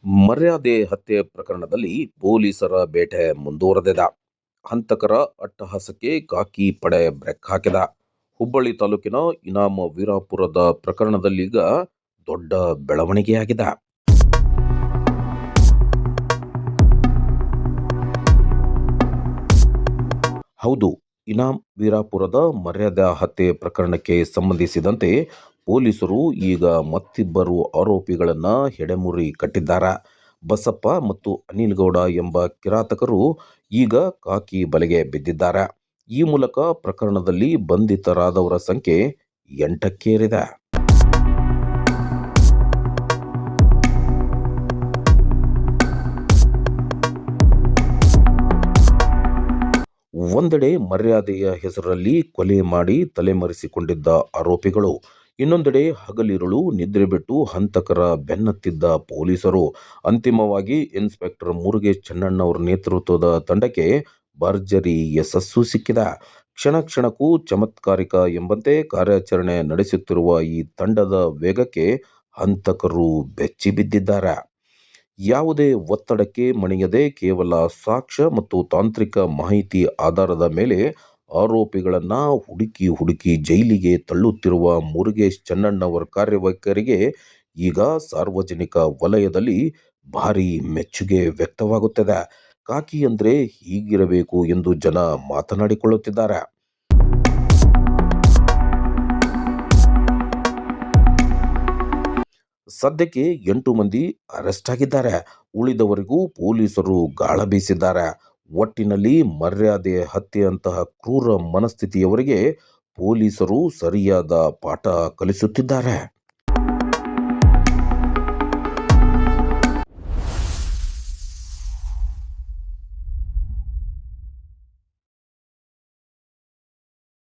ಮರ್ಯಾದೆ ಹತ್ಯೆ ಪ್ರಕರಣದಲ್ಲಿ ಪೊಲೀಸರ ಬೇಟೆ ಮುಂದುವರೆದಿದೆ. ಹಂತಕರ ಅಟ್ಟಹಾಸಕ್ಕೆ ಖಾಕಿ ಪಡೆ ಬ್ರೇಕ್ ಹಾಕಿದ. ಹುಬ್ಬಳ್ಳಿ ತಾಲೂಕಿನ ಇನಾಮ ವೀರಾಪುರದ ಪ್ರಕರಣದಲ್ಲೀಗ ದೊಡ್ಡ ಬೆಳವಣಿಗೆಯಾಗಿದೆ. ಹೌದು, ಇನಾಮ್ ವೀರಾಪುರದ ಮರ್ಯಾದಾ ಹತ್ಯೆ ಪ್ರಕರಣಕ್ಕೆ ಸಂಬಂಧಿಸಿದಂತೆ ಪೊಲೀಸರು ಈಗ ಮತ್ತಿಬ್ಬರು ಆರೋಪಿಗಳನ್ನ ಹೆಡೆಮುರಿ ಕಟ್ಟಿದ್ದಾರೆ. ಬಸಪ್ಪ ಮತ್ತು ಅನಿಲ್ ಗೌಡ ಎಂಬ ಕಿರಾತಕರು ಈಗ ಖಾಕಿ ಬಲೆಗೆ ಬಿದ್ದಿದ್ದಾರೆ. ಈ ಮೂಲಕ ಪ್ರಕರಣದಲ್ಲಿ ಬಂಧಿತರಾದವರ ಸಂಖ್ಯೆ 8ಕ್ಕೇರಿದೆ. ಒಂದೆಡೆ ಮರ್ಯಾದೆಯ ಹೆಸರಲ್ಲಿ ಕೊಲೆ ಮಾಡಿ ತಲೆಮರೆಸಿಕೊಂಡಿದ್ದ ಆರೋಪಿಗಳು, ಇನ್ನೊಂದೆಡೆ ಹಗಲಿರುಳು ನಿದ್ರೆ ಬಿಟ್ಟು ಹಂತಕರ ಬೆನ್ನತ್ತಿದ್ದ ಪೊಲೀಸರು. ಅಂತಿಮವಾಗಿ ಇನ್ಸ್ಪೆಕ್ಟರ್ ಮುರುಗೇಶ್ ಚೆನ್ನಣ್ಣವರ ನೇತೃತ್ವದ ತಂಡಕ್ಕೆ ಭರ್ಜರಿ ಯಶಸ್ಸು ಸಿಕ್ಕಿದೆ. ಕ್ಷಣ ಕ್ಷಣಕ್ಕೂ ಚಮತ್ಕಾರಿಕ ಎಂಬಂತೆ ಕಾರ್ಯಾಚರಣೆ ನಡೆಸುತ್ತಿರುವ ಈ ತಂಡದ ವೇಗಕ್ಕೆ ಹಂತಕರು ಬೆಚ್ಚಿ ಬಿದ್ದಿದ್ದಾರೆ. ಯಾವುದೇ ಒತ್ತಡಕ್ಕೆ ಮಣಿಯದೆ ಕೇವಲ ಸಾಕ್ಷ್ಯ ಮತ್ತು ತಾಂತ್ರಿಕ ಮಾಹಿತಿ ಆಧಾರದ ಮೇಲೆ ಆರೋಪಿಗಳನ್ನ ಹುಡುಕಿ ಹುಡುಕಿ ಜೈಲಿಗೆ ತಳ್ಳುತ್ತಿರುವ ಮುರುಗೇಶ್ ಚೆನ್ನಣ್ಣವರ ಕಾರ್ಯವೈಖರಿಗೆ ಈಗ ಸಾರ್ವಜನಿಕ ವಲಯದಲ್ಲಿ ಭಾರೀ ಮೆಚ್ಚುಗೆ ವ್ಯಕ್ತವಾಗುತ್ತಿದೆ. ಖಾಕಿ ಅಂದ್ರೆ ಹೀಗಿರಬೇಕು ಎಂದು ಜನ ಮಾತನಾಡಿಕೊಳ್ಳುತ್ತಿದ್ದಾರೆ. ಸದ್ಯಕ್ಕೆ 8 ಮಂದಿ ಅರೆಸ್ಟ್ ಆಗಿದ್ದಾರೆ. ಉಳಿದವರಿಗೂ ಪೊಲೀಸರು ಗಾಳ ಬೀಸಿದ್ದಾರೆ. ಒಟ್ಟಿನಲ್ಲಿ ಮರ್ಯಾದೆ ಹತ್ಯೆಯಂತಹ ಕ್ರೂರ ಮನಸ್ಥಿತಿಯವರಿಗೆ ಪೊಲೀಸರು ಸರಿಯಾದ ಪಾಠ ಕಲಿಸುತ್ತಿದ್ದಾರೆ.